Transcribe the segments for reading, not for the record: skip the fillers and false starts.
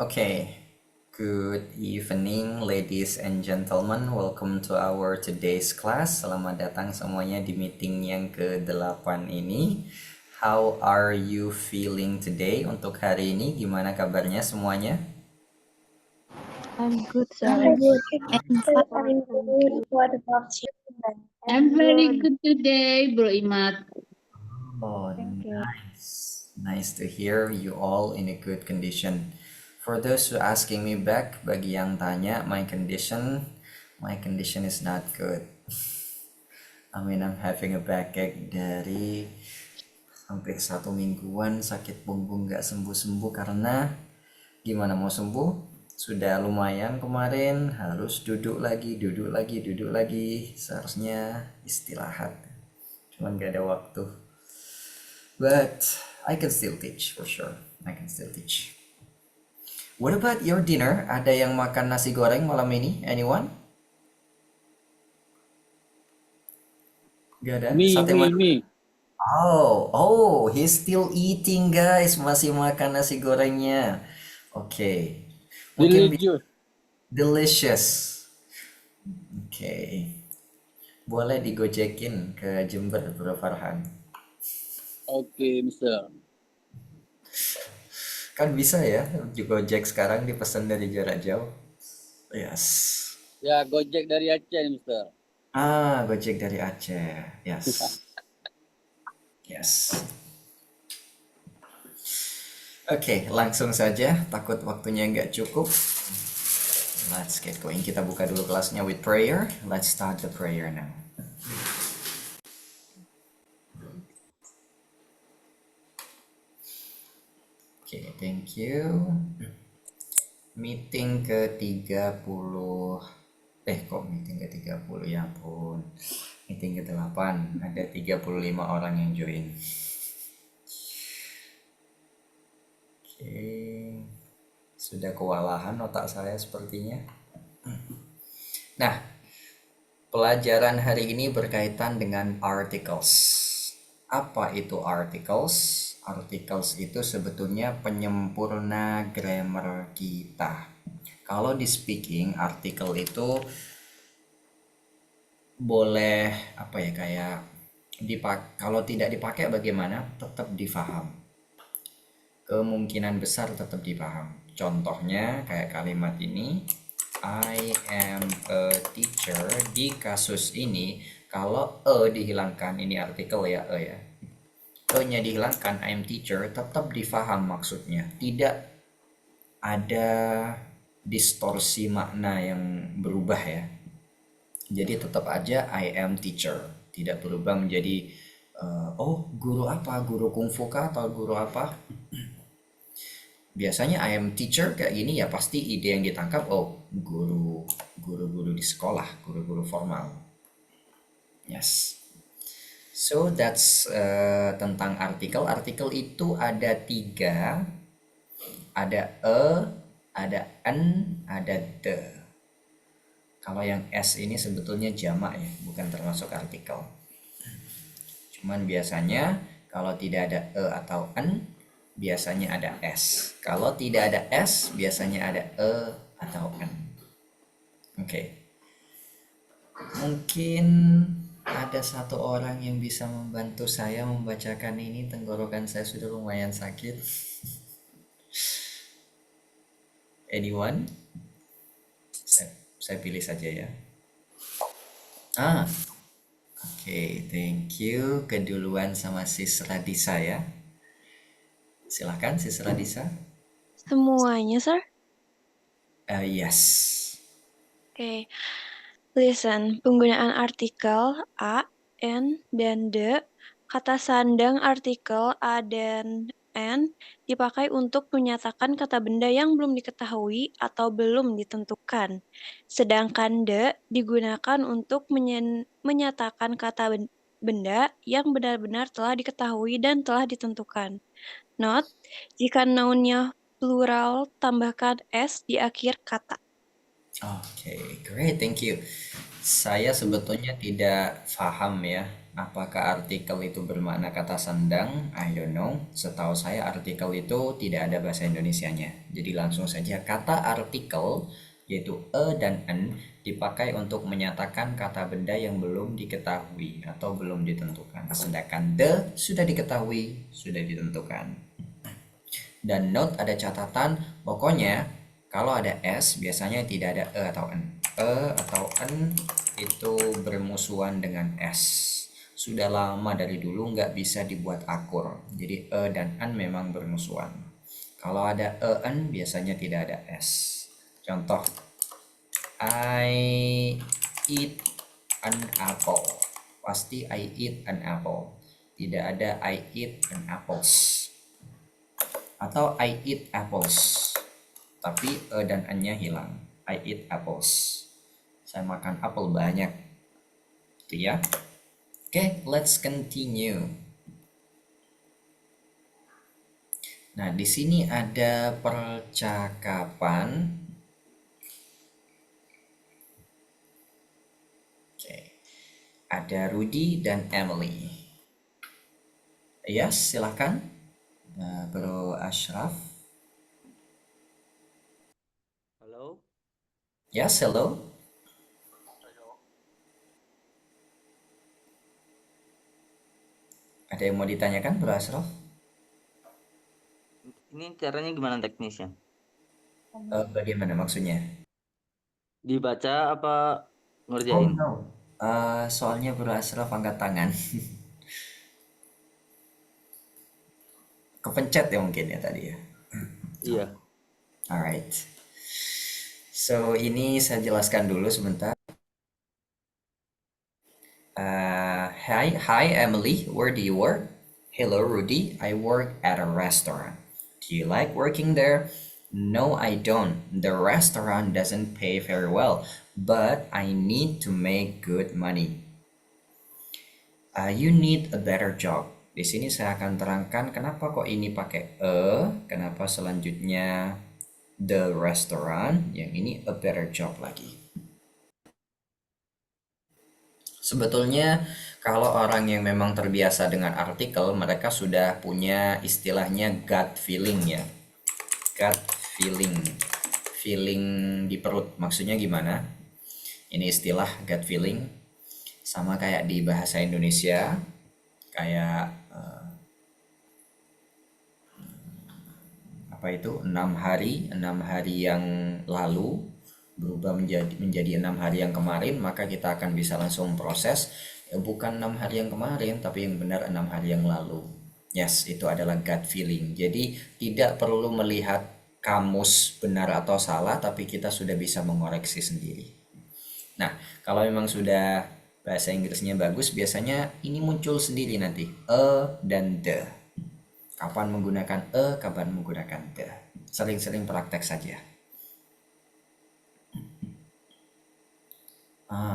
Okay, good evening, ladies and gentlemen. Welcome to our today's class. Selamat datang semuanya di meeting yang ke-8 ini. How are you feeling today? Untuk hari ini, gimana kabarnya semuanya? I'm good, sir. I'm good. I'm Sir, fine. I'm good. What about you? I'm very good today, Bro Imat. Oh, Thank you. nice. Nice to hear you all in a good condition. For those who asking me back, bagi yang tanya, my condition is not good. I'm having a backache dari hampir 1 mingguan, sakit punggung gak sembuh-sembuh karena gimana mau sembuh? Sudah lumayan kemarin, harus duduk lagi, duduk lagi. Seharusnya istirahat, cuman gak ada waktu. But I can still teach for sure. I can still teach. What about your dinner? Ada yang makan nasi goreng malam ini? Anyone? Gak ada? Sate Me. madura? Oh, he's still eating, guys. Masih makan nasi gorengnya. Oke. Mungkin Delicious. delicious. Oke. Boleh digojekin ke Jember, Bro Farhan. Okay, Mister. Kan bisa ya, Gojek sekarang dipesan dari jarak jauh. Yes. Ya, Gojek dari Aceh, Mister. Gojek dari Aceh. Yes. Yes. Oke, langsung saja. Takut waktunya nggak cukup. Let's get going. Kita buka dulu kelasnya with prayer. Let's start the prayer now. Oke, thank you. Meeting ke-30. Kok meeting ke-30? Ya ampun. Meeting ke-8. Ada 35 orang yang join. Oke. Sudah kewalahan otak saya sepertinya. Nah, pelajaran hari ini berkaitan dengan articles. Apa itu articles? Articles itu sebetulnya penyempurna grammar kita. Kalau di speaking, artikel itu boleh kayak kalau tidak dipakai bagaimana? Tetap difaham. Kemungkinan besar tetap dipaham. Contohnya kayak kalimat ini, I am a teacher. Di kasus ini kalau dihilangkan, ini artikel ya, nya dihilangkan, I am teacher, tetap difaham maksudnya. Tidak ada distorsi makna yang berubah ya. Jadi tetap aja I am teacher, tidak berubah menjadi guru apa, guru kungfu kah atau guru apa. Biasanya I am teacher kayak gini ya, pasti ide yang ditangkap guru di sekolah, guru formal. Yes. So that's tentang artikel. Artikel itu ada 3, ada ada an, ada the. Kalau yang s ini sebetulnya jamak ya, bukan termasuk artikel. Cuman biasanya kalau tidak ada atau an, biasanya ada s. Kalau tidak ada s, biasanya ada atau an. Oke. Mungkin ada satu orang yang bisa membantu saya membacakan ini. Tenggorokan saya sudah lumayan sakit. Anyone? Saya pilih saja ya. Oke, thank you. Keduluan sama Sis Radisa ya. Silahkan Sis Radisa. Semuanya, sir? Yes. Oke. Listen, penggunaan artikel a, and, dan the, kata sandang artikel a dan and dipakai untuk menyatakan kata benda yang belum diketahui atau belum ditentukan. Sedangkan the digunakan untuk menyatakan kata benda yang benar-benar telah diketahui dan telah ditentukan. Note, jika noun-nya plural, tambahkan s di akhir kata. Oke, great, thank you. Saya sebetulnya tidak paham ya Apakah artikel itu bermakna kata sandang? I don't know. Setahu saya artikel itu tidak ada bahasa Indonesianya. Jadi langsung saja kata artikel yaitu dan en dipakai untuk menyatakan kata benda yang belum diketahui atau belum ditentukan. Sedangkan the sudah diketahui, sudah ditentukan. Dan note ada catatan, pokoknya kalau ada s biasanya tidak ada e atau n. E atau n itu bermusuhan dengan s. Sudah lama dari dulu nggak bisa dibuat akur. Jadi e dan n memang bermusuhan. Kalau ada en biasanya tidak ada s. Contoh, I eat an apple. Pasti I eat an apple. Tidak ada I eat an apples. Atau I eat apples. Tapi e dan n-nya hilang. I eat apples. Saya makan apel banyak. Itu ya. Oke, let's continue. Nah, di sini ada percakapan. Ada Rudy dan Emily. Yes, silahkan. Bro Ashraf. Halo. Yes, hello. Ada yang mau ditanyakan, Bro Ashraf? Ini caranya gimana teknisnya? Bagaimana maksudnya? Dibaca apa Oh ngerjain? no. Soalnya Bro Ashraf angkat tangan. Kepencet ya mungkin ya tadi ya. Iya. Alright. So ini saya jelaskan dulu sebentar. Hi Emily, where do you work? Hello Rudy, I work at a restaurant. Do you like working there? No, I don't. The restaurant doesn't pay very well, but I need to make good money. You need a better job. Di sini saya akan terangkan kenapa kok ini pakai kenapa selanjutnya the restaurant, yang ini a better job lagi. Sebetulnya kalau orang yang memang terbiasa dengan artikel, mereka sudah punya istilahnya gut feeling ya. Gut feeling. Feeling di perut. Maksudnya gimana? Ini istilah gut feeling. Sama kayak di bahasa Indonesia. Kayak apa itu? 6 hari yang lalu berubah menjadi 6 hari yang kemarin, maka kita akan bisa langsung proses bukan 6 hari yang kemarin tapi yang benar 6 hari yang lalu. Yes, itu adalah gut feeling. Jadi tidak perlu melihat kamus benar atau salah, tapi kita sudah bisa mengoreksi sendiri. Nah, kalau memang sudah bahasa Inggrisnya bagus, biasanya ini muncul sendiri nanti dan the. Kapan menggunakan kapan menggunakan the. Sering-sering praktek saja.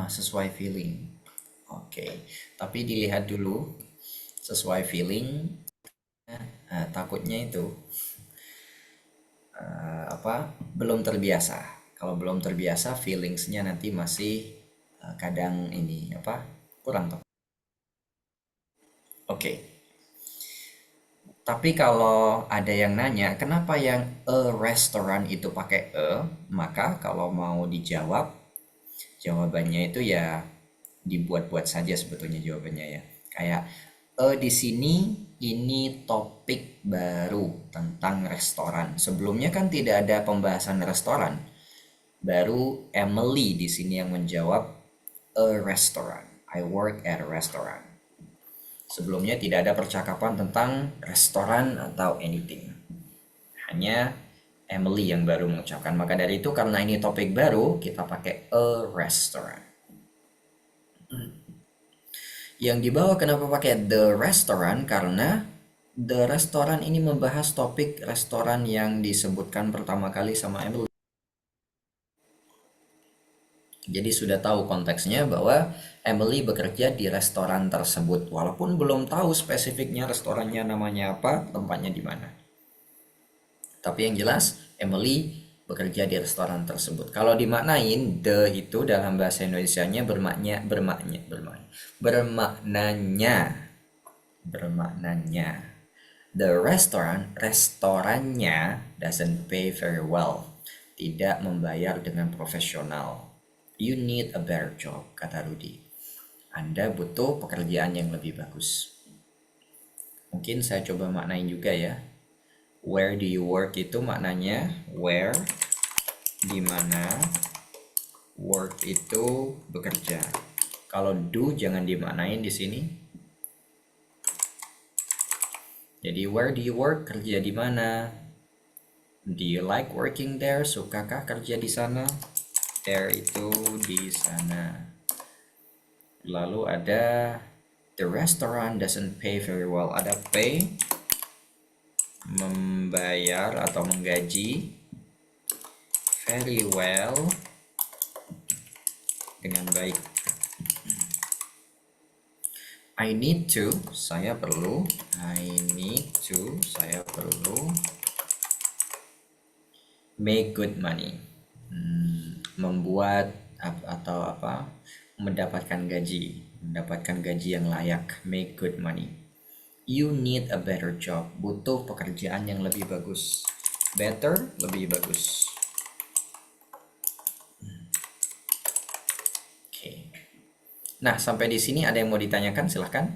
Sesuai feeling. Oke. Tapi dilihat dulu sesuai feeling. Takutnya itu belum terbiasa. Kalau belum terbiasa, feelingsnya nanti masih kadang ini kurang tepat. Oke. Tapi kalau ada yang nanya kenapa yang a restaurant itu pakai maka kalau mau dijawab, jawabannya itu ya dibuat-buat saja sebetulnya jawabannya ya. Kayak di sini ini topik baru tentang restoran. Sebelumnya kan tidak ada pembahasan restoran. Baru Emily di sini yang menjawab a restaurant. I work at a restaurant. Sebelumnya tidak ada percakapan tentang restoran atau anything. Hanya Emily yang baru mengucapkan. Maka dari itu karena ini topik baru, kita pakai a restaurant. Yang di bawah kenapa pakai the restaurant? Karena the restaurant ini membahas topik restoran yang disebutkan pertama kali sama Emily. Jadi sudah tahu konteksnya bahwa Emily bekerja di restoran tersebut. Walaupun belum tahu spesifiknya restorannya namanya apa, tempatnya di mana. Tapi yang jelas Emily bekerja di restoran tersebut. Kalau dimaknain the itu dalam bahasa Indonesianya bermaknanya the restorannya doesn't pay very well, tidak membayar dengan profesional. You need a better job, kata Rudy. Anda butuh pekerjaan yang lebih bagus. Mungkin saya coba maknain juga ya. Where do you work itu maknanya where, di mana, work itu bekerja. Kalau do jangan dimaknain di sini. Jadi where do you work, kerja di mana? Do you like working there? Sukakah kerja di sana? There itu di sana. Lalu ada the restaurant doesn't pay very well. Ada pay, membayar atau menggaji, very well, dengan baik. I need to, saya perlu. I need to, saya perlu. Make good money, membuat atau apa, mendapatkan gaji yang layak. Make good money. You need a better job, butuh pekerjaan yang lebih bagus. Better, lebih bagus. Oke. Nah, sampai di sini ada yang mau ditanyakan, silahkan.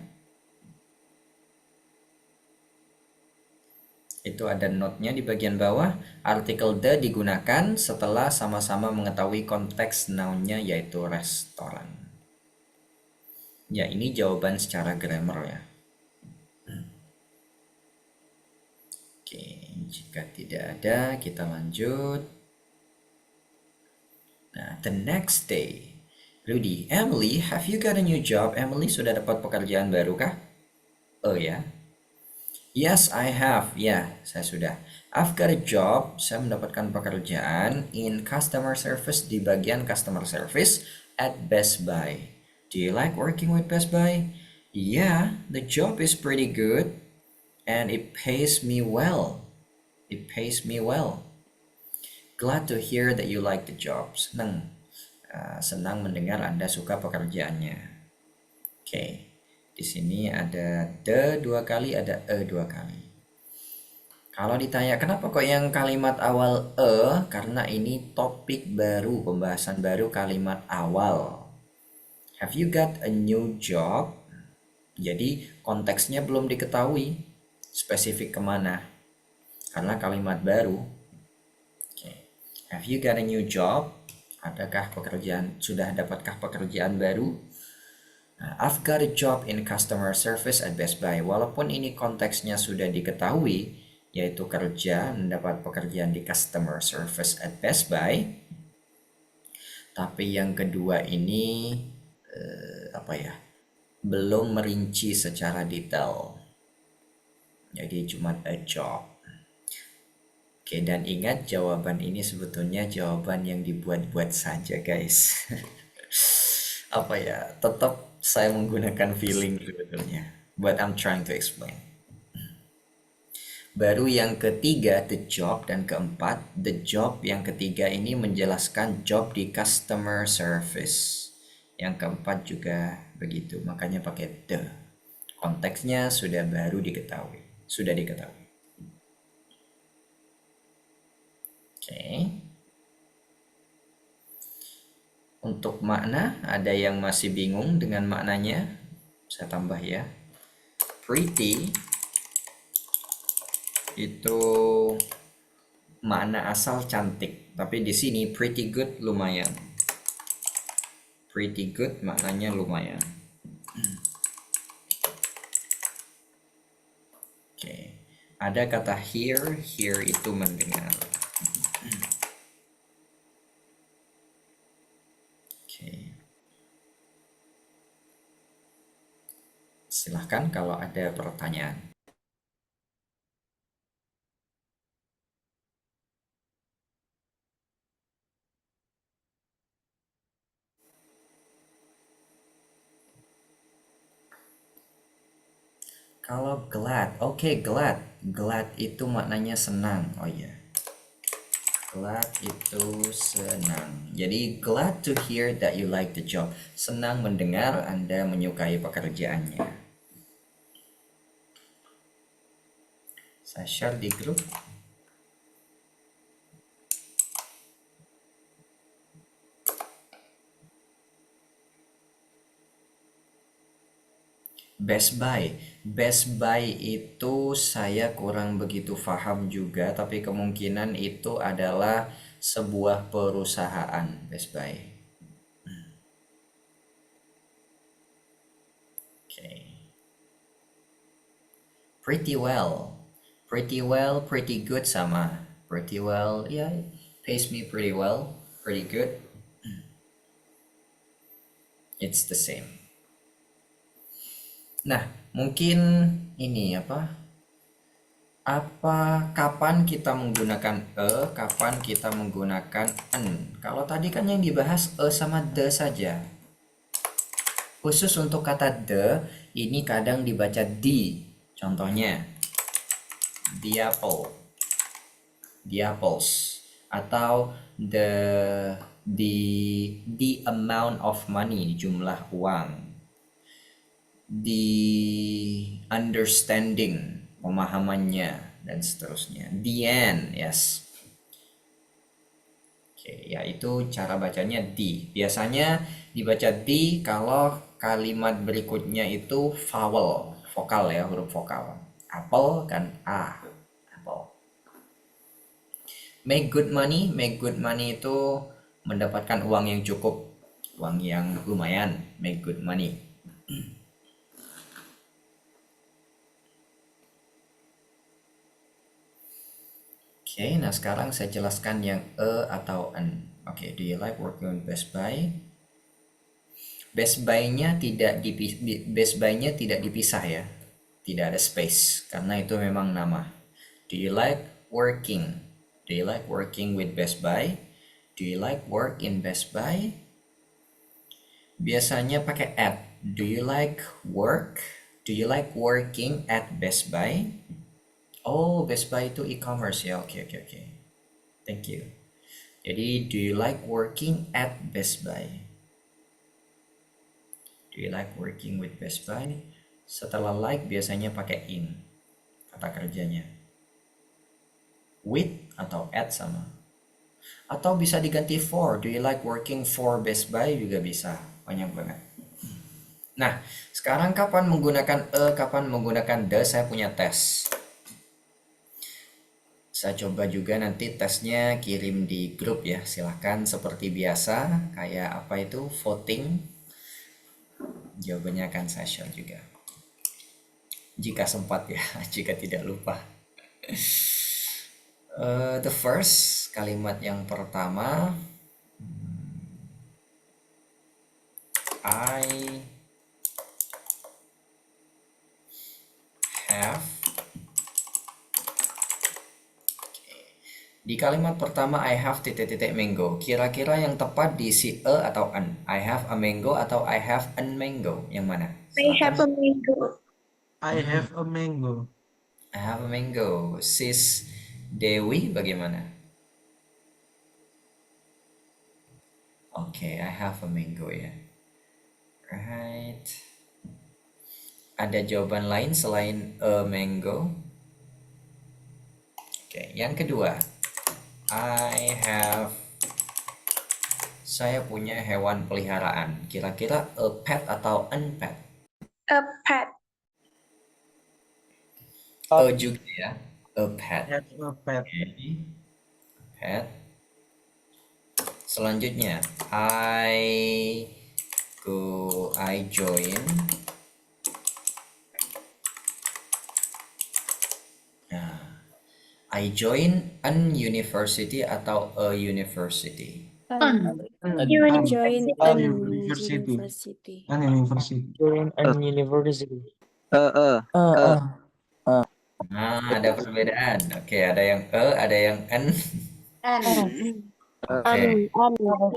Itu ada note-nya di bagian bawah. Artikel the digunakan setelah sama-sama mengetahui konteks noun-nya yaitu restoran. Ya, ini jawaban secara grammar ya. Oke, jika tidak ada, kita lanjut. Nah, the next day. Rudy, Emily, have you got a new job? Emily sudah dapat pekerjaan baru kah? Oh ya. Yes, I have. Ya, saya sudah. I've got a job. Saya mendapatkan pekerjaan in customer service, di bagian customer service at Best Buy. Do you like working with Best Buy? Yeah, the job is pretty good and it pays me well. It pays me well. Glad to hear that you like the job. Senang mendengar Anda suka pekerjaannya. Oke. Di sini ada the 2 kali, ada e 2 kali. Kalau ditanya kenapa kok yang kalimat awal karena ini topik baru, pembahasan baru kalimat awal. Have you got a new job? Jadi konteksnya belum diketahui spesifik kemana, karena kalimat baru. Okay. Have you got a new job? Adakah pekerjaan, sudah dapatkah pekerjaan baru? I've got a job in customer service at Best Buy. Walaupun ini konteksnya sudah diketahui, yaitu kerja, mendapat pekerjaan di customer service at Best Buy, tapi yang kedua ini belum merinci secara detail. Jadi cuma a job. Oke, dan ingat jawaban ini sebetulnya jawaban yang dibuat-buat saja, guys. Tetap saya menggunakan feeling sebetulnya, but I'm trying to explain. Baru yang ketiga the job, dan keempat the job. Yang ketiga ini menjelaskan job di customer service. Yang keempat juga begitu, makanya pakai the. Konteksnya sudah diketahui. Oke. Untuk makna, ada yang masih bingung dengan maknanya? Saya tambah ya. Pretty itu makna asal cantik, tapi di sini pretty good lumayan. Pretty good maknanya lumayan. Oke. Ada kata hear itu mendengar. Oke. Silahkan kalau ada pertanyaan. Kalau glad, oke, glad itu maknanya senang. Oh iya. Glad itu senang. Jadi glad to hear that you like the job. Senang mendengar Anda menyukai pekerjaannya. Saya share di grup. Best Buy. Best Buy itu saya kurang begitu paham juga, tapi kemungkinan itu adalah sebuah perusahaan Best Buy. Oke. Pretty well. Pretty well, pretty good sama. Pretty well, ya, pays me pretty well, pretty good. It's the same. Nah, mungkin ini kapan kita menggunakan kapan kita menggunakan en? Kalau tadi kan yang dibahas sama the saja. Khusus untuk kata the, ini kadang dibaca di. Contohnya, the apple, the apples, atau the amount of money, jumlah uang. The understanding, pemahamannya, dan seterusnya. The end, yes. Oke, ya itu cara bacanya di. Biasanya dibaca di kalau kalimat berikutnya itu vowel, vokal ya, huruf vokal. Apple kan A, apple. Make good money itu mendapatkan uang yang cukup, uang yang lumayan, make good money. Oke, nah sekarang saya jelaskan yang atau en. Oke, do you like working on Best Buy? Best Buy-nya tidak dipisah ya. Tidak ada space karena itu memang nama. Do you like working? Do you like working with Best Buy? Do you like work in Best Buy? Biasanya pakai at. Do you like work? Do you like working at Best Buy? Oh, Best Buy itu e-commerce ya. Oke. Thank you. Jadi, do you like working at Best Buy? Do you like working with Best Buy? Setelah like biasanya pakai in kata kerjanya. With atau at sama. Atau bisa diganti for. Do you like working for Best Buy juga bisa. Banyak banget. Nah, sekarang kapan menggunakan kapan menggunakan the? Saya punya tes. Saya coba juga nanti tesnya kirim di grup ya. Silahkan seperti biasa. Kayak apa itu? Voting. Jawabannya akan saya share juga. Jika sempat ya. Jika tidak lupa. The first. Kalimat yang pertama. I have. Di kalimat pertama I have titik-titik mango. Kira-kira yang tepat diisi a atau an? I have a mango atau I have an mango? Yang mana? I have a mango. I have a mango. I have a mango. Sis Dewi bagaimana? Oke, I have a mango ya. Right. Ada jawaban lain selain a mango? Oke, yang kedua. Saya punya hewan peliharaan. Kira-kira a pet atau an pet? A pet. A juga ya. A pet. Have a pet. Okay. Pet. Selanjutnya, I join. Nah, I join an university atau a university. University. University. An university. Join an university. Nah, ada perbedaan. Oke, ada yang ada yang an. Oke.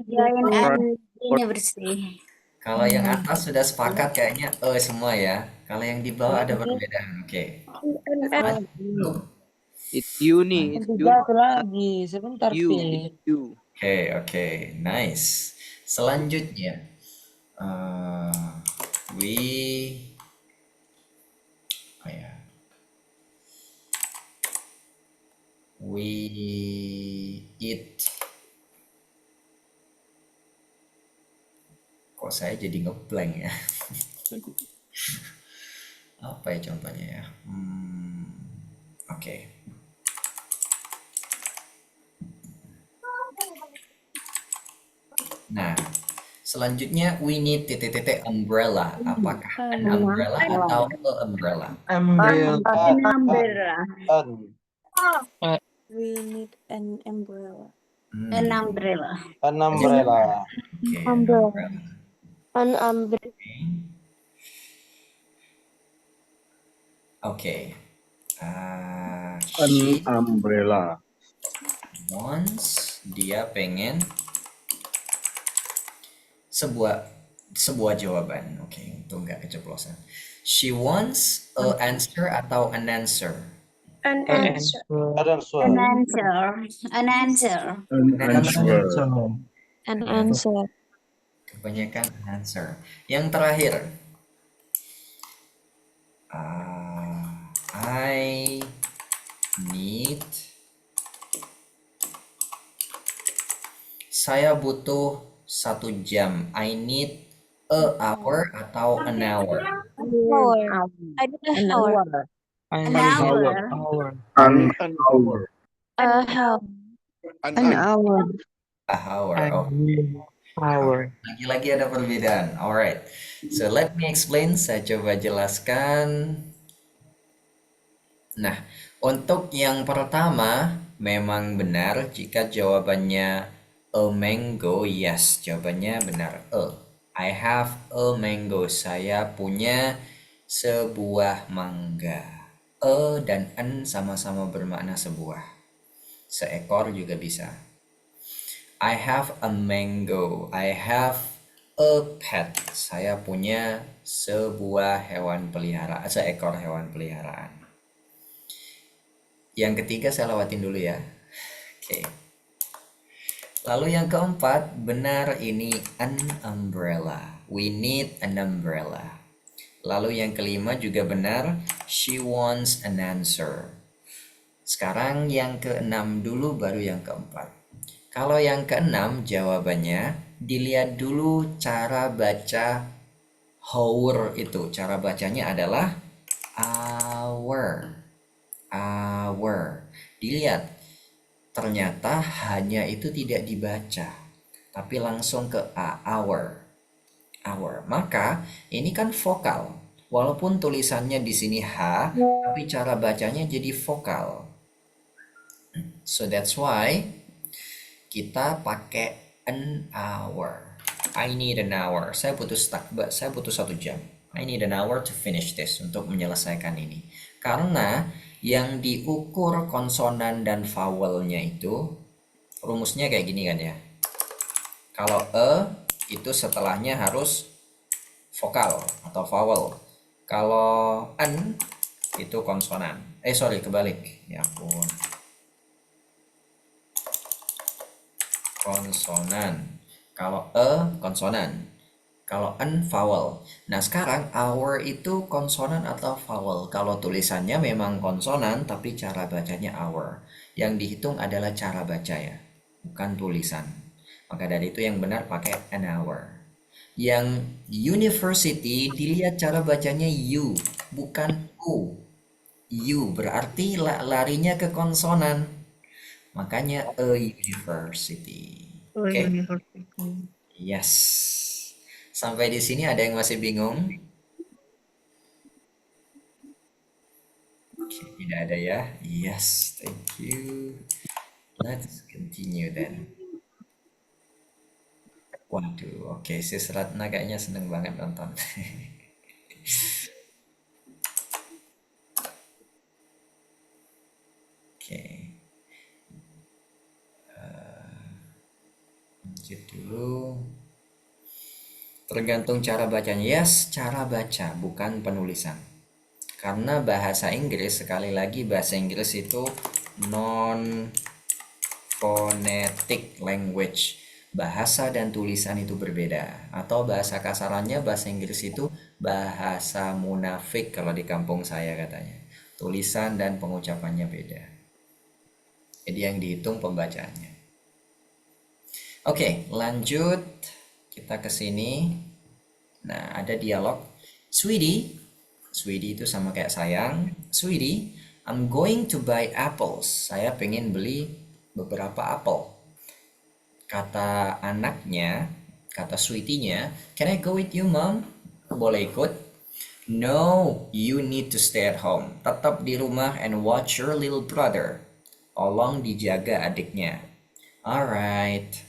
Join an university. Kalau yang atas sudah sepakat kayaknya semua ya. Kalau yang di bawah ada perbedaan. Oke. It's you nih. It's you. Satu lagi, sebentar You. Pi. It's you. Oke, nice. Selanjutnya, we, oh ya, we eat. Kok saya jadi ngeblank ya? Apa ya contohnya ya? Oke. Nah, selanjutnya we need umbrella. Apakah an umbrella atau a umbrella? Umbrella. We need an umbrella. Hmm, umbrella. An umbrella. Oke, an Umbrella. umbrella. An umbrella. Oke. An She umbrella. wants, dia pengen sebuah jawaban. Oke, itu nggak keceplosan. She wants a answer atau an answer. An answer. An answer. An answer. An answer. Kebanyakan answer. Yang terakhir, I need, saya butuh 1 jam. I need a hour atau an hour. Hour. I need a hour. An hour. hour. An hour. A hour. An hour. A hour. Oh, Hour. lagi-lagi ada perbedaan. Alright. So let me explain. Saya coba jelaskan. Nah, untuk yang pertama memang benar jika jawabannya a mango. Yes, jawabannya benar. I have a mango. Saya punya sebuah mangga. Dan an sama-sama bermakna sebuah. Seekor juga bisa. I have a mango. I have a pet. Saya punya seekor hewan peliharaan. Yang ketiga saya lewatin dulu ya. Oke. Lalu yang keempat, benar ini an umbrella. We need an umbrella. Lalu yang kelima juga benar, she wants an answer. Sekarang yang keenam dulu baru yang keempat. Kalau yang keenam jawabannya, dilihat dulu cara baca hour itu. Cara bacanya adalah hour. Hour. Dilihat, ternyata hanya itu tidak dibaca, tapi langsung ke hour. Hour. Maka ini kan vokal. Walaupun tulisannya di sini H, tapi cara bacanya jadi vokal. So that's why kita pakai an hour. I need an hour. Saya butuh 1 jam. I need an hour to finish this, untuk menyelesaikan ini. Karena yang diukur konsonan dan vowelnya itu rumusnya kayak gini kan ya. Kalau itu setelahnya harus vokal atau vowel. Kalau an itu konsonan. Kebalik. Ya ampun. Konsonan. Kalau konsonan. Kalau an vowel. Nah, sekarang hour itu konsonan atau vowel. Kalau tulisannya memang konsonan tapi cara bacanya hour. Yang dihitung adalah cara baca ya, bukan tulisan. Maka dari itu yang benar pakai an hour. Yang university dilihat cara bacanya U, bukan U. U berarti larinya ke konsonan. Makanya a university. Oke. Yes. Sampai di sini ada yang masih bingung? Oke, tidak ada ya. Yes, thank you. Let's continue then. Waduh, oke, Sis Ratna kayaknya seneng banget nonton. Oke. Lanjut dulu. Tergantung cara bacanya. Yes, cara baca, bukan penulisan. Karena bahasa Inggris, sekali lagi bahasa Inggris itu non-phonetic language. Bahasa dan tulisan itu berbeda. Atau bahasa kasarannya, bahasa Inggris itu bahasa munafik kalau di kampung saya katanya. Tulisan dan pengucapannya beda. Jadi yang dihitung pembacaannya. Oke, lanjut. Kita ke sini. Nah, ada dialog. Sweetie itu sama kayak sayang. Sweetie, I'm going to buy apples. Saya pengen beli beberapa apel. Kata anaknya, kata sweetie-nya, can I go with you, mom? Boleh ikut? No, you need to stay at home. Tetap di rumah and watch your little brother. Tolong dijaga adiknya. Alright.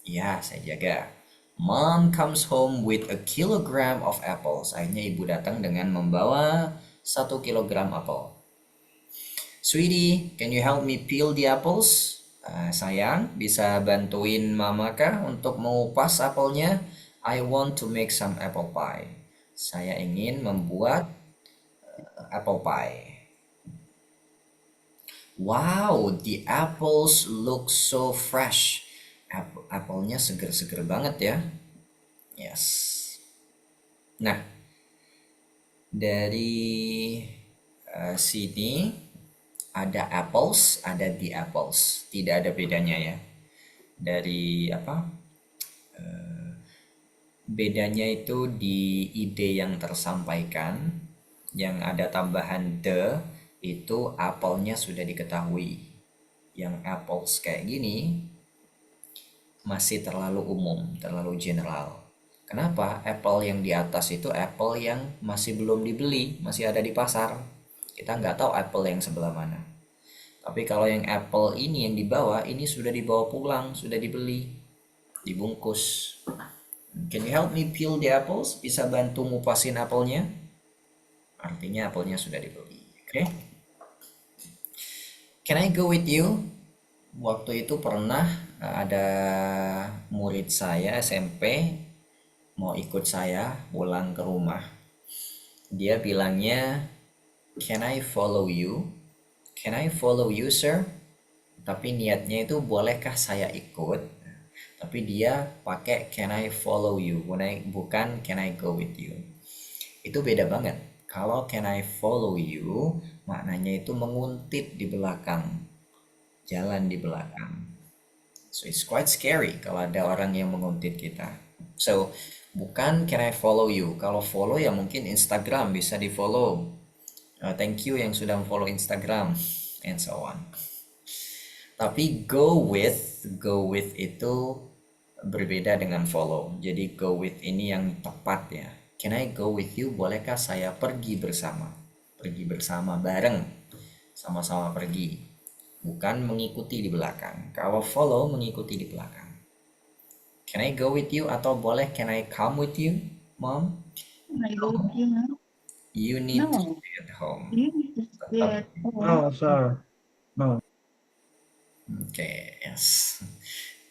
Ya, saya jaga. Mom comes home with a kilogram of apples. Akhirnya ibu datang dengan membawa 1 kilogram apel. Sweetie, can you help me peel the apples? Sayang, bisa bantuin mama kah untuk mengupas apelnya? I want to make some apple pie. Saya ingin membuat apple pie. Wow, the apples look so fresh. Apelnya seger-seger banget ya. Yes. Nah, dari sini ada apples, ada the apples. Tidak ada bedanya ya. Dari bedanya itu di ide yang tersampaikan. Yang ada tambahan the, itu apelnya sudah diketahui. Yang apples kayak gini masih terlalu umum, terlalu general. Kenapa? Apple yang di atas itu apple yang masih belum dibeli, masih ada di pasar. Kita nggak tahu apple yang sebelah mana. Tapi kalau yang apple ini yang dibawa, ini sudah dibawa pulang, sudah dibeli, dibungkus. Can you help me peel the apples? Bisa bantu ngupasin apelnya? Artinya apelnya sudah dibeli. Oke? Can I go with you? Waktu itu pernah ada murid saya SMP mau ikut saya pulang ke rumah. Dia bilangnya, can I follow you? Can I follow you, sir? Tapi niatnya itu bolehkah saya ikut? Tapi dia pakai can I follow you, bukan can I go with you. Itu beda banget. Kalau can I follow you, maknanya itu menguntit di belakang, jalan di belakang. So it's quite scary kalau ada orang yang menguntit kita. So bukan can I follow you. Kalau follow ya mungkin Instagram bisa di follow. Thank you yang sudah follow Instagram and so on. Tapi go with itu berbeda dengan follow. Jadi go with ini yang tepat ya. Can I go with you? Bolehkah saya pergi bersama? Pergi bersama bareng, sama-sama pergi. Bukan mengikuti di belakang. Kalau follow mengikuti di belakang. Can I go with you? Atau boleh can I come with you, mom? I go with you now. You need to No. stay at home. You need to stay at home. No, sir. No. Okay, yes.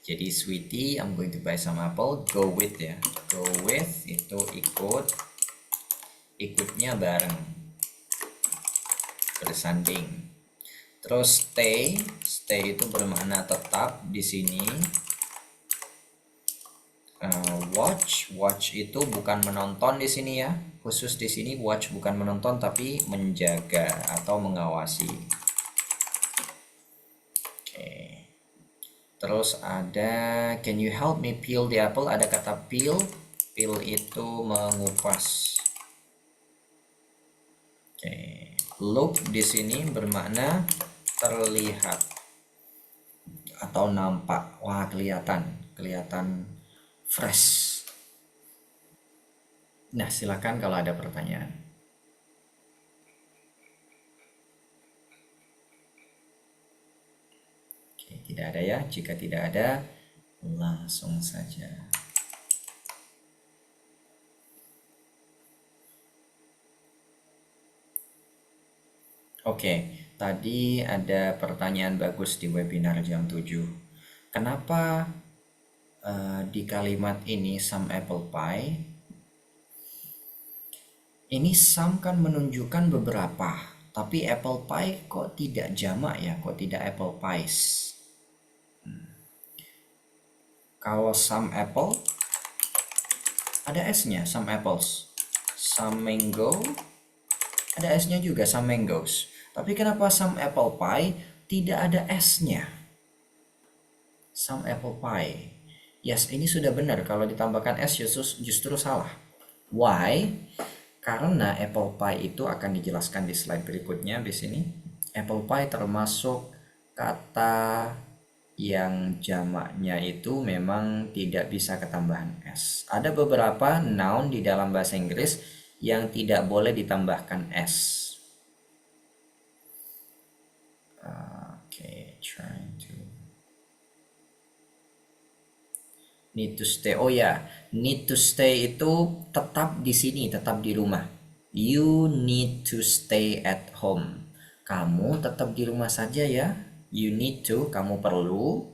Jadi sweetie, I'm going to buy some apple. Go with ya. Go with itu ikut. Ikutnya bareng. Bersanding. Terus stay. Stay itu bermakna tetap di sini. Watch. Watch itu bukan menonton di sini ya. Khusus di sini watch bukan menonton tapi menjaga atau mengawasi. Terus ada can you help me peel the apple? Ada kata peel. Peel itu mengupas. Look di sini bermakna terlihat atau nampak. Wah, kelihatan fresh. Nah, silakan kalau ada pertanyaan. Tidak ada ya. Jika tidak ada, langsung saja. Oke, tadi ada pertanyaan bagus di webinar jam 7. Kenapa di kalimat ini some apple pie? Ini some kan menunjukkan beberapa, Tapi apple pie kok tidak jamak ya? Kok tidak apple pies? Kalau some apple ada S-nya, some apples. Some mango ada S-nya juga, some mangoes. Tapi kenapa some apple pie tidak ada S-nya? Some apple pie. Yes, ini sudah benar. Kalau ditambahkan S justru salah. Why? Karena apple pie itu akan dijelaskan di slide berikutnya di sini. Apple pie termasuk kata yang jamaknya itu memang tidak bisa ketambahan S. Ada beberapa noun di dalam bahasa Inggris yang tidak boleh ditambahkan S. Okay, trying to need to stay. Oh ya, need to stay itu tetap di sini, tetap di rumah. You need to stay at home. Kamu tetap di rumah saja ya. You need to, kamu perlu,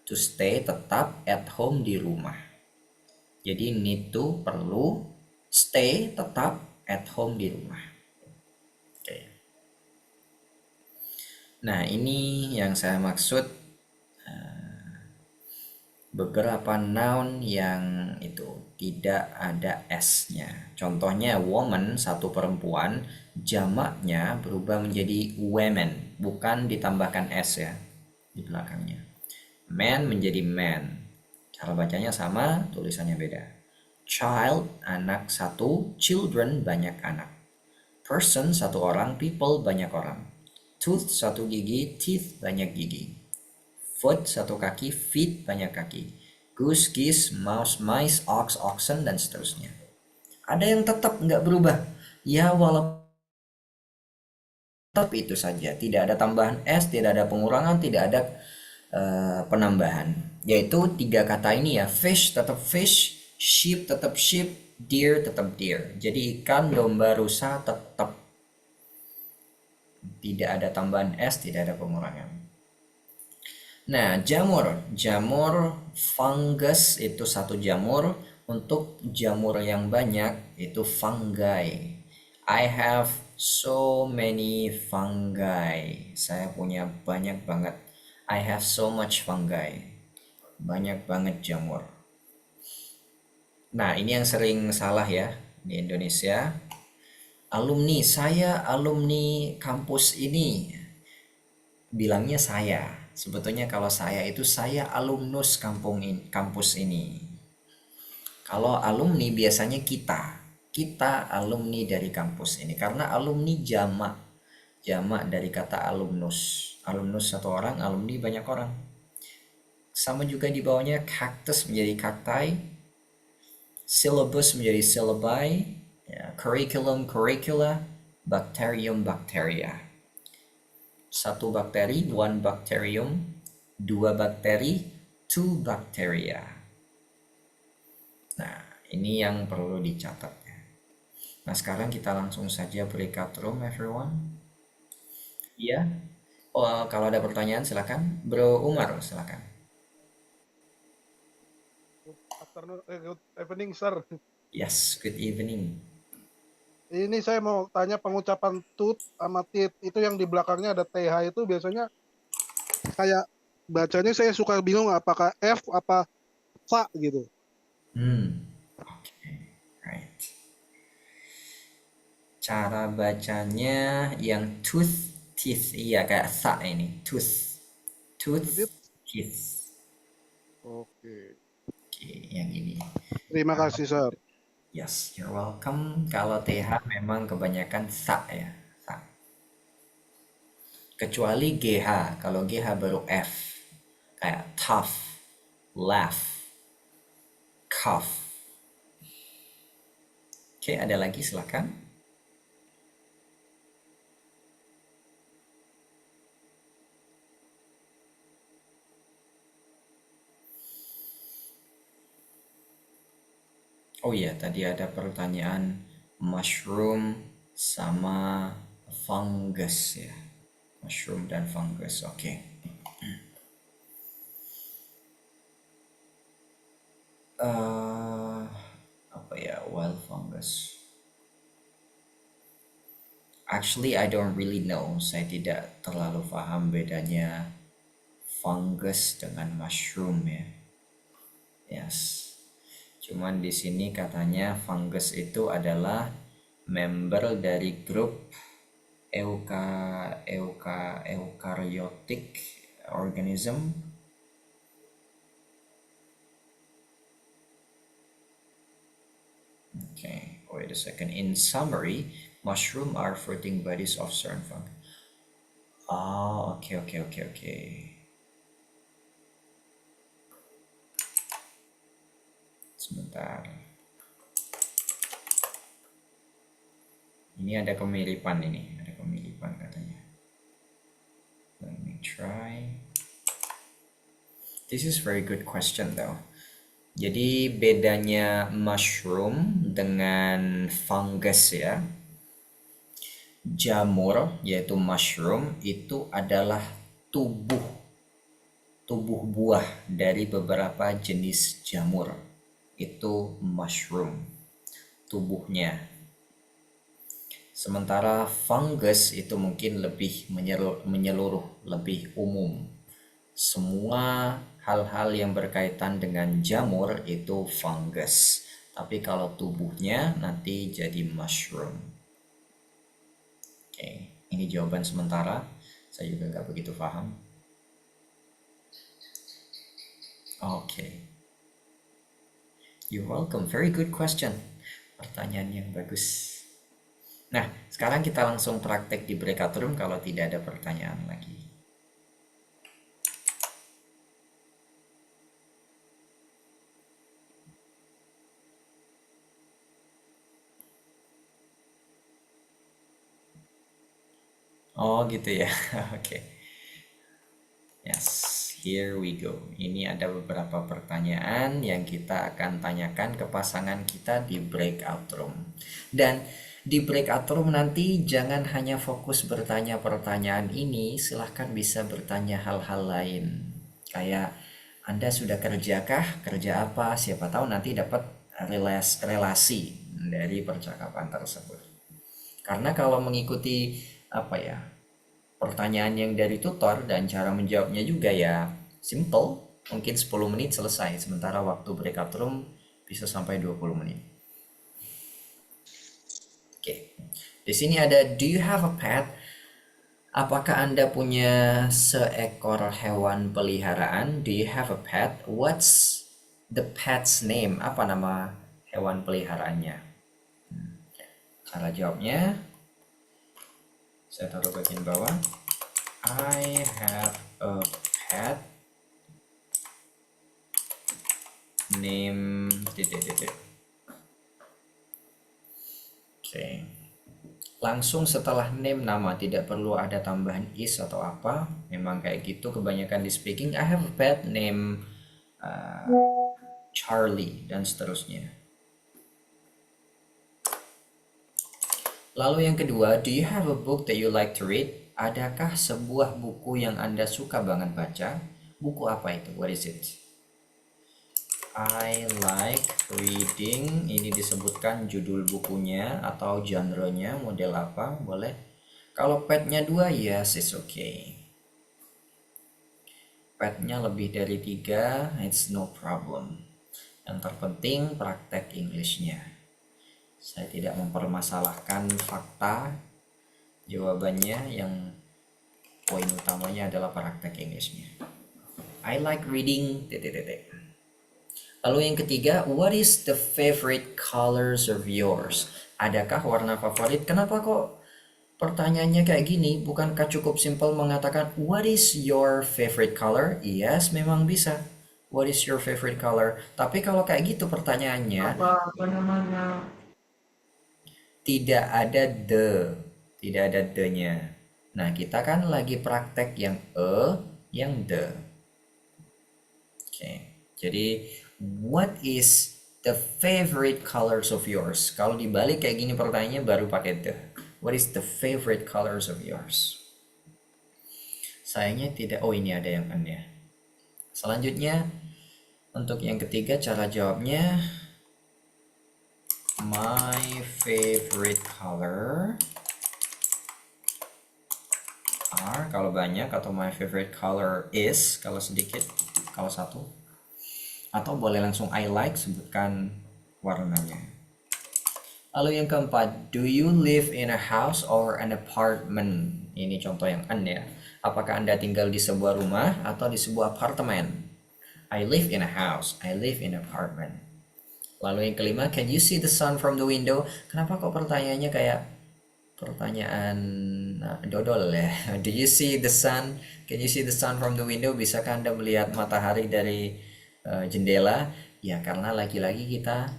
to stay, tetap, at home, di rumah. Jadi need to, perlu, stay, tetap, at home, di rumah. Oke. Nah, ini yang saya maksud beberapa noun yang itu tidak ada S-nya. Contohnya woman, satu perempuan, jamaknya berubah menjadi women, bukan ditambahkan S ya di belakangnya. Man menjadi man. Cara bacanya sama, tulisannya beda. Child, anak satu, children, banyak anak. Person, satu orang, people, banyak orang. Tooth, satu gigi, teeth, banyak gigi. Foot, satu kaki, feet, banyak kaki. Goose, geese, mouse, mice, ox, oxen, dan seterusnya. Ada yang tetap nggak berubah. Ya, walaupun tetap itu saja. Tidak ada tambahan S, tidak ada pengurangan, tidak ada penambahan. Yaitu tiga kata ini ya. Fish, tetap fish. Sheep, tetap sheep. Deer, tetap deer. Jadi ikan, domba, rusa, tetap. Tidak ada tambahan S, tidak ada pengurangan. Nah, jamur fungus itu satu jamur. Untuk jamur yang banyak itu fungi. I have so many fungi. Saya punya banyak banget. I have so much fungi. Banyak banget jamur. Nah, ini yang sering salah ya di Indonesia. Alumni, saya alumni kampus ini. Bilangnya saya. Sebetulnya kalau saya itu saya alumnus kampus ini. Kalau alumni biasanya kita alumni dari kampus ini, karena alumni jamak dari kata alumnus. Alumnus satu orang, alumni banyak orang. Sama juga di bawahnya, cactus menjadi cacti, syllabus menjadi syllabi, ya, curriculum curricula, bacterium bacteria. Satu bakteri, one bacterium. Dua bakteri, two bacteria. Nah, ini yang perlu dicatat ya. Nah, sekarang kita langsung saja breakout room everyone. Iya. Oh, kalau ada pertanyaan silakan. Bro Umar, silakan. Good evening, sir. Yes, good evening. Ini saya mau tanya pengucapan tooth sama teeth itu yang di belakangnya ada TH itu biasanya kayak bacanya saya suka bingung apakah F apa fa gitu. Okay, right. Cara bacanya yang tooth, teeth, iya kayak tha ini, tooth, teeth. Oke. Oke, yang ini. Terima kasih, sir. Yes, you're welcome. Kalau TH memang kebanyakan tha ya, tha. Kecuali GH, kalau GH baru F. Kayak tough, laugh, cough. Oke, ada lagi silakan. Oh iya, tadi ada pertanyaan mushroom sama fungus ya. Mushroom dan fungus, oke. Apa ya, wild fungus. Actually, I don't really know. Saya tidak terlalu paham bedanya fungus dengan mushroom ya. Yes. Cuman di sini katanya fungus itu adalah member dari grup eukaryotic organism. Okay, wait a second. In summary, mushroom are fruiting bodies of certain fungi. Oh, okay. Sebentar. Ini ada kemiripan katanya. Let me try. This is very good question though. Jadi bedanya mushroom dengan fungus ya. Jamur yaitu mushroom itu adalah tubuh buah dari beberapa jenis jamur. Itu mushroom tubuhnya. Sementara fungus itu mungkin lebih menyeluruh, lebih umum. Semua hal-hal yang berkaitan dengan jamur itu fungus. Tapi kalau tubuhnya nanti jadi mushroom. Oke, ini jawaban sementara. Saya juga nggak begitu paham. Oke. You're welcome. Very good question. Pertanyaan yang bagus. Nah, sekarang kita langsung praktek di breakout room kalau tidak ada pertanyaan lagi. Oh gitu ya. Oke. Yes. Here we go. Ini ada beberapa pertanyaan yang kita akan tanyakan ke pasangan kita di breakout room. Dan di breakout room nanti jangan hanya fokus bertanya pertanyaan ini, silahkan bisa bertanya hal-hal lain. Kayak Anda sudah kerjakah? Kerja apa? Siapa tahu nanti dapat relasi dari percakapan tersebut. Karena kalau mengikuti pertanyaan yang dari tutor dan cara menjawabnya juga ya simple, mungkin 10 menit selesai, sementara waktu breakout room bisa sampai 20 menit. Oke. Di sini ada do you have a pet? Apakah Anda punya seekor hewan peliharaan? Do you have a pet? What's the pet's name? Apa nama hewan peliharaannya? Cara jawabnya saya taruh bagian bawah. I have a pet name Oke. Langsung setelah name nama, tidak perlu ada tambahan is atau apa. Memang kayak gitu kebanyakan di speaking. I have a pet name Charlie dan seterusnya. Lalu yang kedua, do you have a book that you like to read? Adakah sebuah buku yang Anda suka banget baca? Buku apa itu? What is it? I like reading. Ini disebutkan judul bukunya atau genre-nya, model apa, boleh. Kalau petnya 2, yes, it's okay. Petnya lebih dari 3, it's no problem. Yang terpenting praktek English-nya. Saya tidak mempermasalahkan fakta. Jawabannya yang poin utamanya adalah praktek English-nya. I like reading. Lalu yang ketiga, what is the favorite colors of yours? Adakah warna favorit? Kenapa kok pertanyaannya kayak gini? Bukankah cukup simpel mengatakan what is your favorite color? Yes, memang bisa. What is your favorite color? Tapi kalau kayak gitu pertanyaannya, Apa namanya? tidak ada the-nya. Nah, kita kan lagi praktek yang yang the. Oke. Jadi, what is the favorite colors of yours? Kalau dibalik kayak gini pertanyaannya baru pakai the. What is the favorite colors of yours? Sayangnya tidak. Oh, ini ada yang an ya. Selanjutnya, untuk yang ketiga cara jawabnya, my favorite color are kalau banyak, atau my favorite color is kalau sedikit, kalau satu. Atau boleh langsung I like, sebutkan warnanya. Lalu yang keempat, do you live in a house or an apartment? Ini contoh yang an ya. Apakah Anda tinggal di sebuah rumah atau di sebuah apartemen? I live in a house, I live in an apartment. Lalu yang kelima, can you see the sun from the window? Kenapa kok pertanyaannya kayak pertanyaan dodol ya? Do you see the sun? Can you see the sun from the window? Bisakah Anda melihat matahari dari jendela? Ya, karena lagi-lagi kita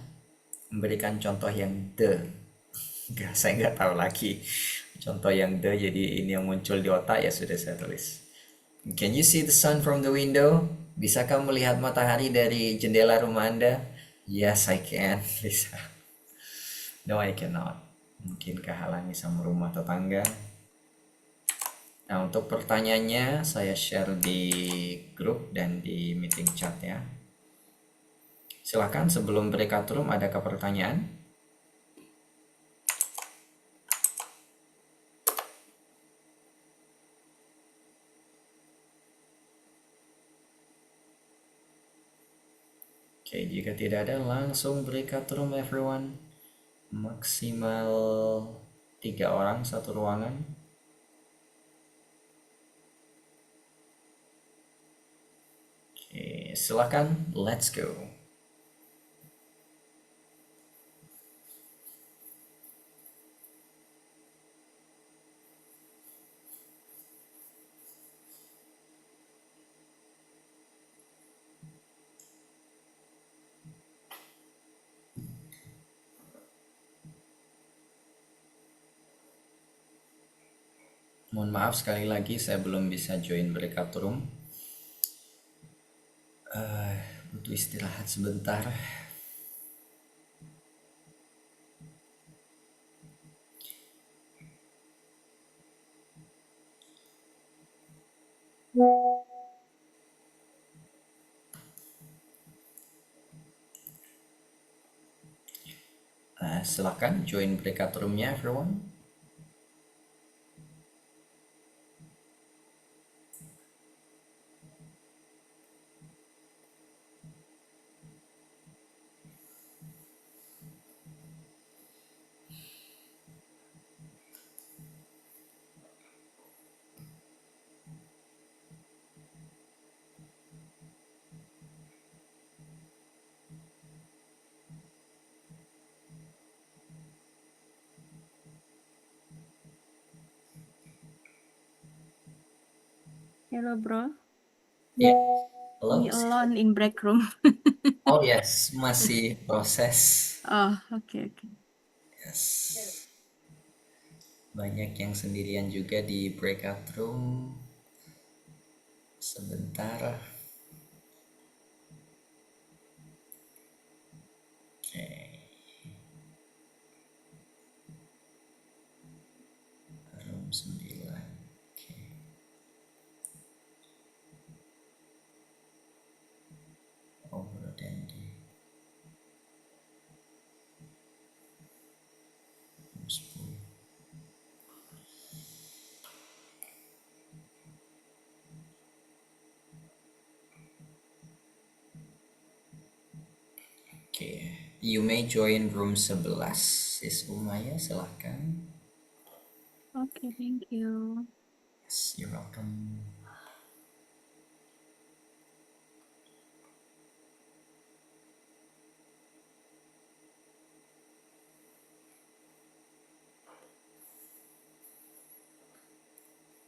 memberikan contoh yang the. Saya nggak tahu lagi contoh yang the, jadi ini yang muncul di otak ya sudah saya tulis. Can you see the sun from the window? Bisakah melihat matahari dari jendela rumah Anda? Yes, I can. Bisa. No, I cannot. Mungkin kehalangi sama rumah tetangga. Nah, untuk pertanyaannya saya share di grup dan di meeting chat ya. Silakan sebelum breakout room, adakah pertanyaan? Oke, jika tidak ada langsung breakout room everyone. Maksimal 3 orang satu ruangan. Oke, silakan, let's go. Mohon maaf sekali lagi saya belum bisa join breakout room. Butuh istirahat sebentar. Silakan join breakout roomnya everyone. Hello, bro. Ya, halo. We alone in break room. Oh yes, masih proses. Oh, okay. Yes. Banyak yang sendirian juga di breakout room. Sebentar. Oke. Room 9. Oke. Over Dandy. Room 10. Oke, you may join room 11. Sis Umaya, silahkan. Okay, thank you. Yes, you're welcome.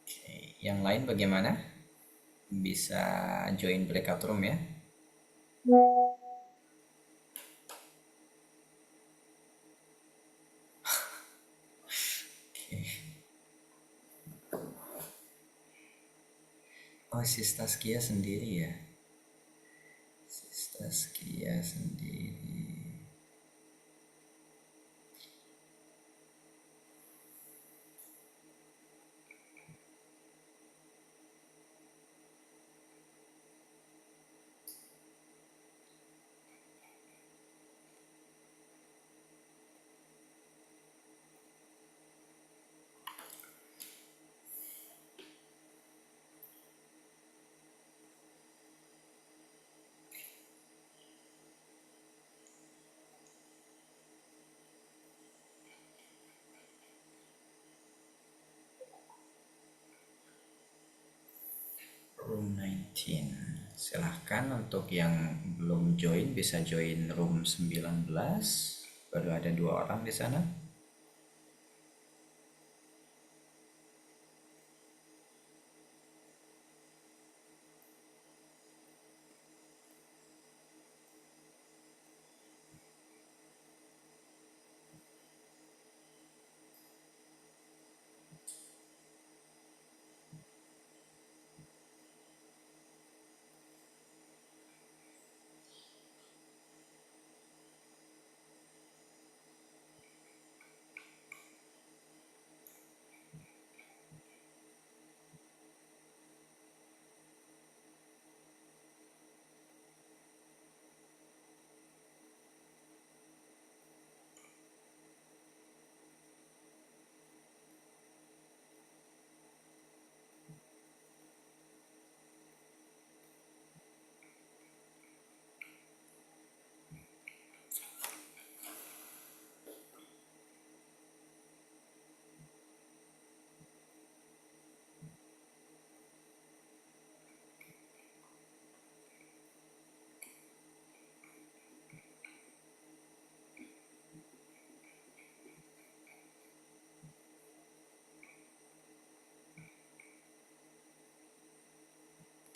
Oke, yang lain bagaimana? Bisa join breakout room ya? Oke. Oh, Sis Taskia sendiri ya? Sis Taskia sendiri. 19. Silahkan untuk yang belum join bisa join room 19. Baru ada 2 orang di sana.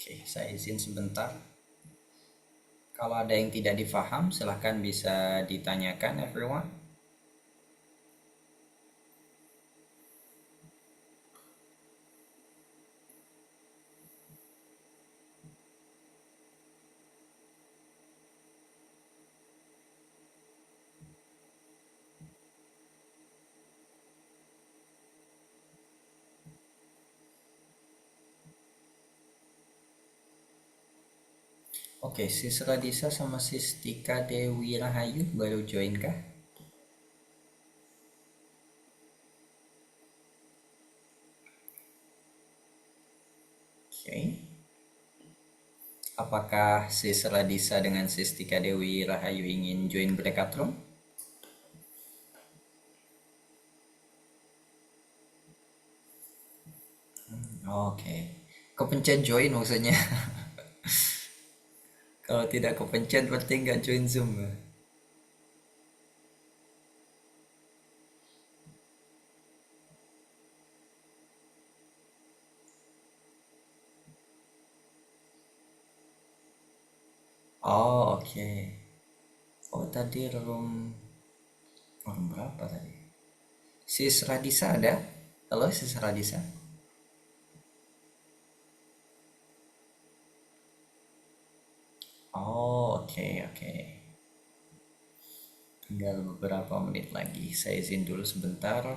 Oke, saya izin sebentar. Kalau ada yang tidak difaham, silahkan bisa ditanyakan everyone. Oke, Sis Radisa sama Sis Tika Dewi Rahayu baru join kah? Oke. Apakah Sis Radisa dengan Sis Tika Dewi Rahayu ingin join breakout room? Oke. Kepencet join maksudnya. Kalau tidak kepencet berarti nggak join Zoom. Oh, oke. Oh, tadi room berapa tadi? Sis Radisa ada? Halo, Sis Radisa. Oh, oke. Tinggal beberapa menit lagi. Saya izin dulu sebentar.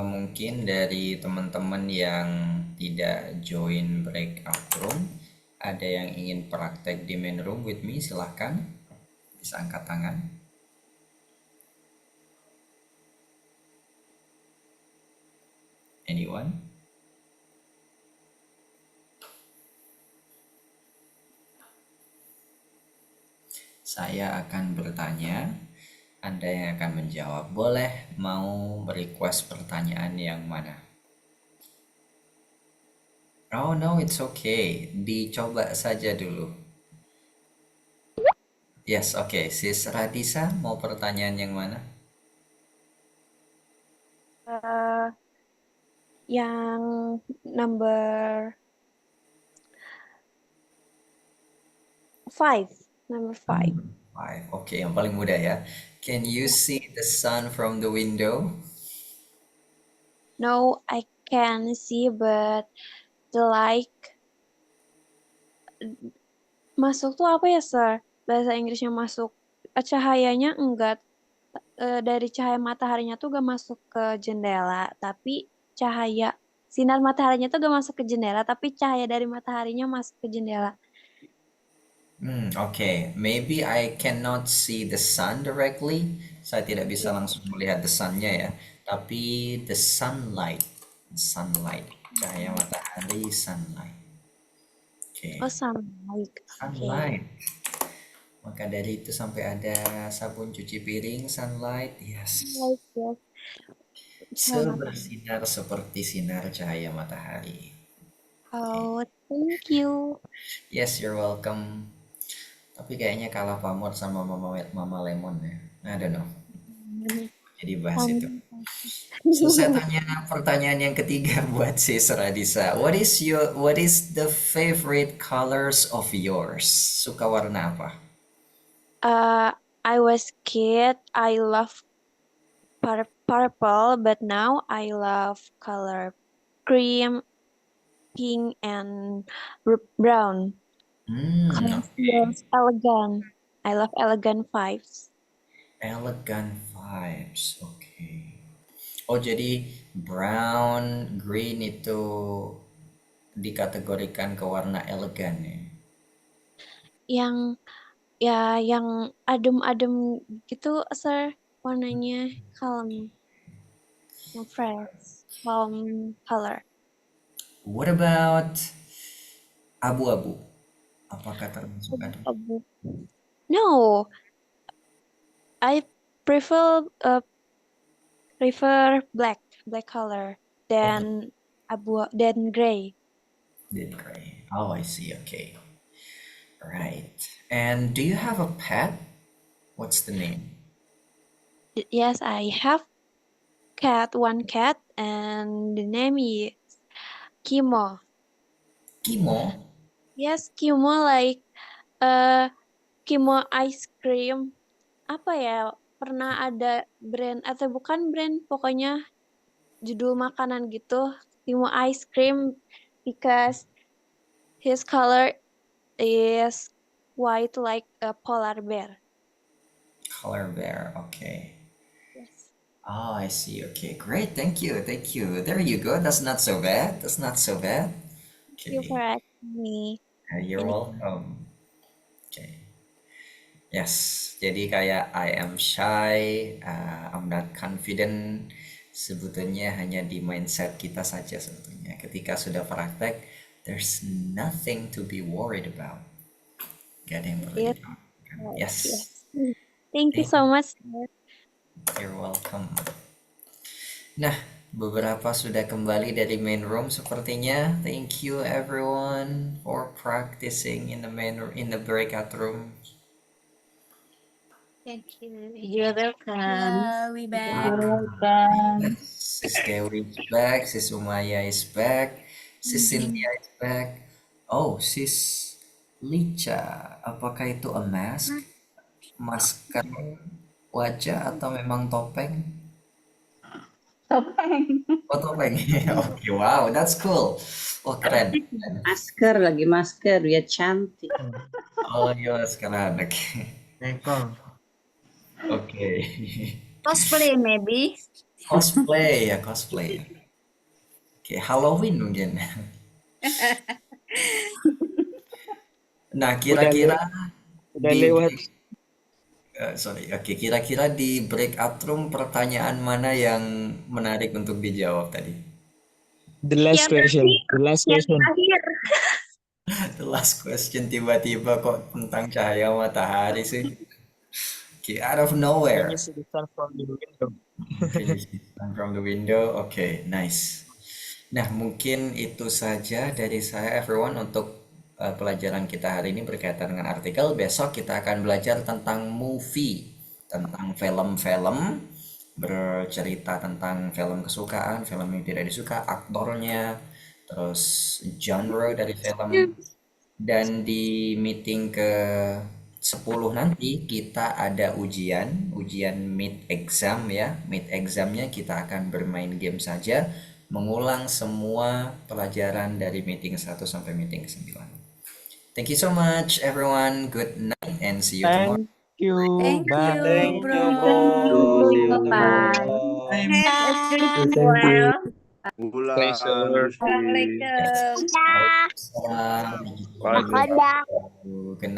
Mungkin dari teman-teman yang tidak join breakout room, ada yang ingin praktek di main room with me, silahkan. Bisa angkat tangan. Anyone? Saya akan bertanya, Anda yang akan menjawab. Boleh mau request pertanyaan yang mana? Oh no, it's okay. Dicoba saja dulu. Yes, okay. Sis Radisa mau pertanyaan yang mana? Yang number 5. Number 5. 5. Oke, yang paling mudah ya. Can you see the sun from the window? No, I can see, but the light masuk tuh apa ya, Sir? Bahasa Inggrisnya masuk. Cahayanya enggak, dari cahaya mataharinya tuh gak masuk ke jendela, tapi cahaya sinar mataharinya tuh gak masuk ke jendela, tapi cahaya dari mataharinya masuk ke jendela. Okay. Maybe I cannot see the sun directly. Saya tidak bisa langsung melihat the sun-nya ya. Tapi the sunlight, cahaya matahari, sunlight. Oke. Oh, sunlight. Oke. Sunlight. Maka dari itu sampai ada sabun cuci piring, sunlight, yes. Sunlight, yes. Bersinar seperti sinar cahaya matahari. Oh, thank you. Yes, you're welcome. Tapi kayaknya kalah pamor sama Mama Lemon ya. I don't know. Jadi bahas itu. So, saya tanya pertanyaan yang ketiga buat Sis Radisa. What is the favorite colors of yours? Suka warna apa? I was kid, I love purple, but now I love color cream, pink, and brown. Yes, elegant. I love elegant vibes. Elegant vibes, oke. Oh, jadi brown, green itu dikategorikan ke warna elegan ya? Yang adem-adem gitu, Sir. Warnanya calm, yang fresh, calm color. What about abu-abu? Apakah termasuk abu? No, I prefer black color than gray. Then gray. Oh, I see. Okay. Right. And do you have a pet? What's the name? Yes, I have one cat, and the name is Kimo. Kimo? Yes, Kimo, like Kimo ice cream. Apa ya? Pernah ada brand atau bukan brand, pokoknya judul makanan gitu. Kimo ice cream because his color is white like a polar bear. Color bear. Okay. Yes. Oh, I see. Okay, great. Thank you. Thank you. There you go. That's not so bad. That's not so bad. Thank you for asking me. You're welcome. Okay. Yes. Jadi kayak I am shy, I'm not confident. Sebetulnya hanya di mindset kita saja sebetulnya. Ketika sudah praktek, there's nothing to be worried about. Gak ada yang perlu Yes. dikhawatirkan. Yes. Thank you so much, sir. You're welcome. Nah, beberapa sudah kembali dari main room sepertinya. Thank you everyone for practicing in the breakout room. Thank you. You're welcome. We back. Welcome. Sis Dewi is back, Sis Umaya is back, Sis Cynthia is back. Oh, Sis Lica, apakah itu a mask? Masker wajah atau memang topeng? Topeng. Oh, topeng. Oke, wow, that's cool. Oh, keren. Masker biar cantik. Oh, iya, sekarang. Oke. Neko. Oke. Cosplay maybe. Cosplay ya, cosplay. Oke, Halloween mungkin. Nah, kira-kira Udah di lewat. kira-kira di breakout room pertanyaan mana yang menarik untuk dijawab tadi? The last question. The last question. The last question tiba-tiba kok tentang cahaya matahari sih. Okay, out of nowhere. Can you see the sun from the window? Can you see the sun from the window? Okay, nice. Nah, mungkin itu saja dari saya everyone untuk pelajaran kita hari ini berkaitan dengan artikel. Besok kita akan belajar tentang movie, tentang film-film, bercerita tentang film kesukaan, film yang tidak disuka, aktornya, terus genre dari film. Dan di meeting ke 10 nanti kita ada ujian mid exam ya. Mid examnya kita akan bermain game saja, mengulang semua pelajaran dari meeting 1 sampai meeting ke 9. Thank you so much everyone. Good night and see you tomorrow. Thank you. Thank Bye. you, Thank bro. you, bro. See you Bye. tomorrow. Have a good Thank you. well. Pleasure. Assalamualaikum. Assalamualaikum. Dah. Good night.